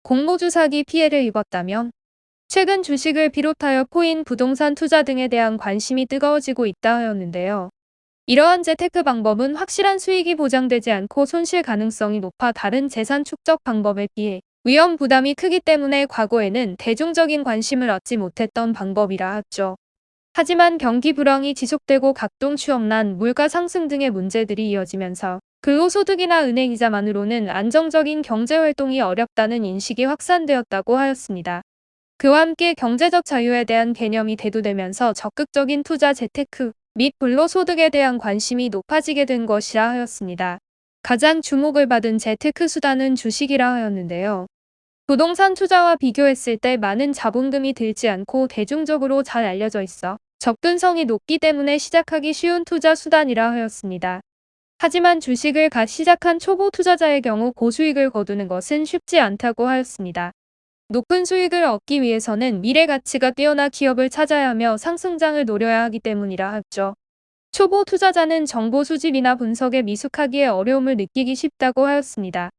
공모주 사기 피해를 입었다면 최근 주식을 비롯하여 코인, 부동산 투자 등에 대한 관심이 뜨거워지고 있다 하였는데요. 이러한 재테크 방법은 확실한 수익이 보장되지 않고 손실 가능성이 높아 다른 재산 축적 방법에 비해 위험 부담이 크기 때문에 과거에는 대중적인 관심을 얻지 못했던 방법이라 하죠. 하지만 경기 불황이 지속되고 각종 취업난, 물가 상승 등의 문제들이 이어지면서 근로소득이나 은행이자만으로는 안정적인 경제활동이 어렵다는 인식이 확산되었다고 하였습니다. 그와 함께 경제적 자유에 대한 개념이 대두되면서 적극적인 투자 재테크 및 근로소득에 대한 관심이 높아지게 된 것이라 하였습니다. 가장 주목을 받은 재테크 수단은 주식이라 하였는데요. 부동산 투자와 비교했을 때 많은 자본금이 들지 않고 대중적으로 잘 알려져 있어 접근성이 높기 때문에 시작하기 쉬운 투자 수단이라 하였습니다. 하지만 주식을 갓 시작한 초보 투자자의 경우 고수익을 거두는 것은 쉽지 않다고 하였습니다. 높은 수익을 얻기 위해서는 미래 가치가 뛰어난 기업을 찾아야 하며 상승장을 노려야 하기 때문이라 하죠. 초보 투자자는 정보 수집이나 분석에 미숙하기에 어려움을 느끼기 쉽다고 하였습니다.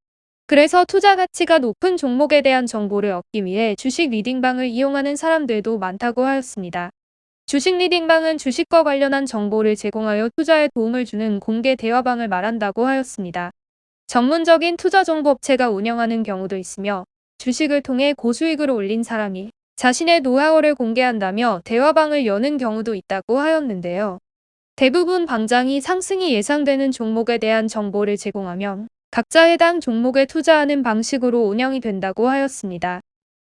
그래서 투자 가치가 높은 종목에 대한 정보를 얻기 위해 주식 리딩방을 이용하는 사람들도 많다고 하였습니다. 주식 리딩방은 주식과 관련한 정보를 제공하여 투자에 도움을 주는 공개 대화방을 말한다고 하였습니다. 전문적인 투자 정보 업체가 운영하는 경우도 있으며 주식을 통해 고수익을 올린 사람이 자신의 노하우를 공개한다며 대화방을 여는 경우도 있다고 하였는데요. 대부분 방장이 상승이 예상되는 종목에 대한 정보를 제공하면 각자 해당 종목에 투자하는 방식으로 운영이 된다고 하였습니다.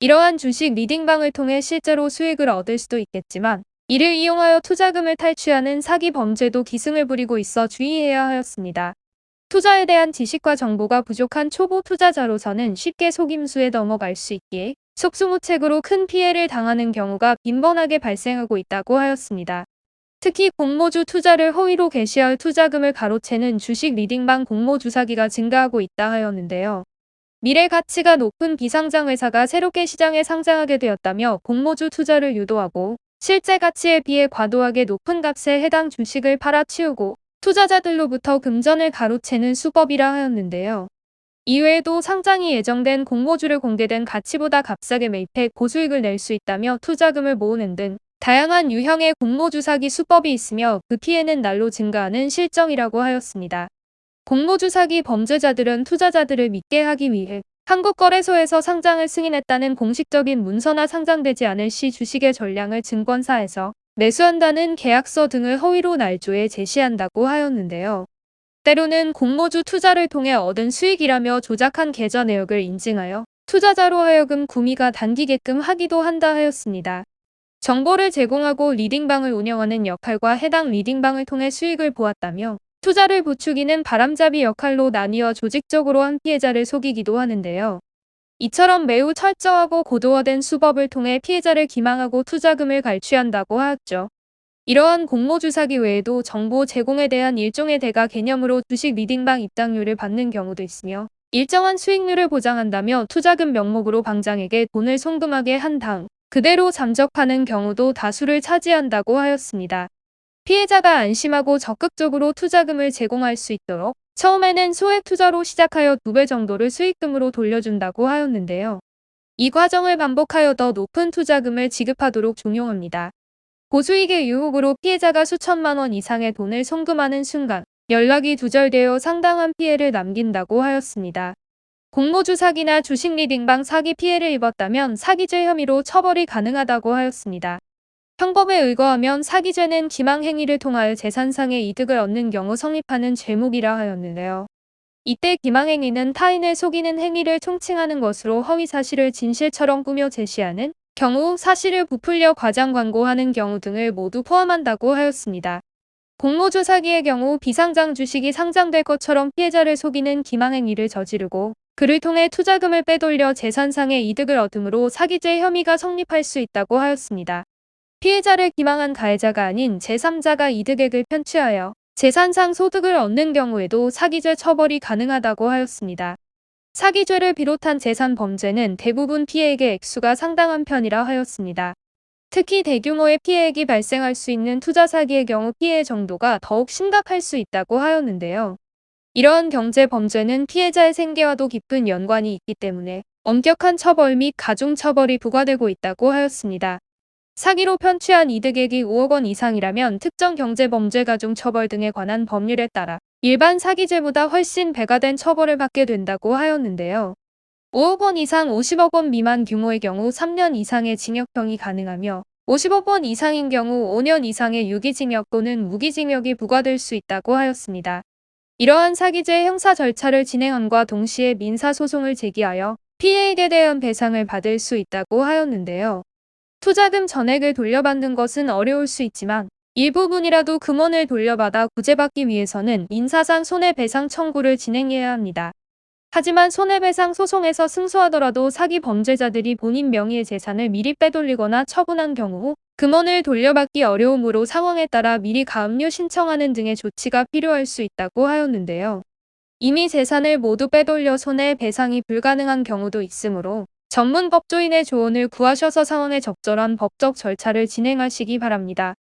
이러한 주식 리딩방을 통해 실제로 수익을 얻을 수도 있겠지만 이를 이용하여 투자금을 탈취하는 사기 범죄도 기승을 부리고 있어 주의해야 하였습니다. 투자에 대한 지식과 정보가 부족한 초보 투자자로서는 쉽게 속임수에 넘어갈 수 있기에 속수무책으로 큰 피해를 당하는 경우가 빈번하게 발생하고 있다고 하였습니다. 특히 공모주 투자를 허위로 게시할 투자금을 가로채는 주식 리딩방 공모주 사기가 증가하고 있다 하였는데요. 미래 가치가 높은 비상장 회사가 새롭게 시장에 상장하게 되었다며 공모주 투자를 유도하고 실제 가치에 비해 과도하게 높은 값에 해당 주식을 팔아치우고 투자자들로부터 금전을 가로채는 수법이라 하였는데요. 이외에도 상장이 예정된 공모주를 공개된 가치보다 값싸게 매입해 고수익을 낼 수 있다며 투자금을 모으는 등 다양한 유형의 공모주 사기 수법이 있으며 그 피해는 날로 증가하는 실정이라고 하였습니다. 공모주 사기 범죄자들은 투자자들을 믿게 하기 위해 한국거래소에서 상장을 승인했다는 공식적인 문서나 상장되지 않을 시 주식의 전량을 증권사에서 매수한다는 계약서 등을 허위로 날조해 제시한다고 하였는데요. 때로는 공모주 투자를 통해 얻은 수익이라며 조작한 계좌 내역을 인증하여 투자자로 하여금 구미가 당기게끔 하기도 한다 하였습니다. 정보를 제공하고 리딩방을 운영하는 역할과 해당 리딩방을 통해 수익을 보았다며 투자를 부추기는 바람잡이 역할로 나뉘어 조직적으로 한 피해자를 속이기도 하는데요. 이처럼 매우 철저하고 고도화된 수법을 통해 피해자를 기망하고 투자금을 갈취한다고 하였죠. 이러한 공모주 사기 외에도 정보 제공에 대한 일종의 대가 개념으로 주식 리딩방 입장료를 받는 경우도 있으며 일정한 수익률을 보장한다며 투자금 명목으로 방장에게 돈을 송금하게 한 다음 그대로 잠적하는 경우도 다수를 차지한다고 하였습니다. 피해자가 안심하고 적극적으로 투자금을 제공할 수 있도록 처음에는 소액 투자로 시작하여 2배 정도를 수익금으로 돌려준다고 하였는데요. 이 과정을 반복하여 더 높은 투자금을 지급하도록 종용합니다. 고수익의 유혹으로 피해자가 수천만 원 이상의 돈을 송금하는 순간 연락이 두절되어 상당한 피해를 남긴다고 하였습니다. 공모주 사기나 주식 리딩방 사기 피해를 입었다면 사기죄 혐의로 처벌이 가능하다고 하였습니다. 형법에 의거하면 사기죄는 기망 행위를 통하여 재산상의 이득을 얻는 경우 성립하는 죄목이라 하였는데요. 이때 기망 행위는 타인을 속이는 행위를 총칭하는 것으로 허위 사실을 진실처럼 꾸며 제시하는 경우, 사실을 부풀려 과장 광고하는 경우 등을 모두 포함한다고 하였습니다. 공모주 사기의 경우 비상장 주식이 상장될 것처럼 피해자를 속이는 기망 행위를 저지르고 그를 통해 투자금을 빼돌려 재산상의 이득을 얻음으로 사기죄 혐의가 성립할 수 있다고 하였습니다. 피해자를 기망한 가해자가 아닌 제3자가 이득액을 편취하여 재산상 소득을 얻는 경우에도 사기죄 처벌이 가능하다고 하였습니다. 사기죄를 비롯한 재산 범죄는 대부분 피해액의 액수가 상당한 편이라 하였습니다. 특히 대규모의 피해액이 발생할 수 있는 투자 사기의 경우 피해 정도가 더욱 심각할 수 있다고 하였는데요. 이러한 경제 범죄는 피해자의 생계와도 깊은 연관이 있기 때문에 엄격한 처벌 및 가중처벌이 부과되고 있다고 하였습니다. 사기로 편취한 이득액이 5억 원 이상이라면 특정 경제범죄 가중처벌 등에 관한 법률에 따라 일반 사기죄보다 훨씬 배가 된 처벌을 받게 된다고 하였는데요. 5억 원 이상 50억 원 미만 규모의 경우 3년 이상의 징역형이 가능하며 50억 원 이상인 경우 5년 이상의 유기징역 또는 무기징역이 부과될 수 있다고 하였습니다. 이러한 사기죄 형사 절차를 진행함과 동시에 민사소송을 제기하여 피해액에 대한 배상을 받을 수 있다고 하였는데요. 투자금 전액을 돌려받는 것은 어려울 수 있지만 일부분이라도 금원을 돌려받아 구제받기 위해서는 민사상 손해배상 청구를 진행해야 합니다. 하지만 손해배상 소송에서 승소하더라도 사기 범죄자들이 본인 명의의 재산을 미리 빼돌리거나 처분한 경우 금원을 돌려받기 어려우므로 상황에 따라 미리 가압류 신청하는 등의 조치가 필요할 수 있다고 하였는데요. 이미 재산을 모두 빼돌려 손해배상이 불가능한 경우도 있으므로 전문 법조인의 조언을 구하셔서 상황에 적절한 법적 절차를 진행하시기 바랍니다.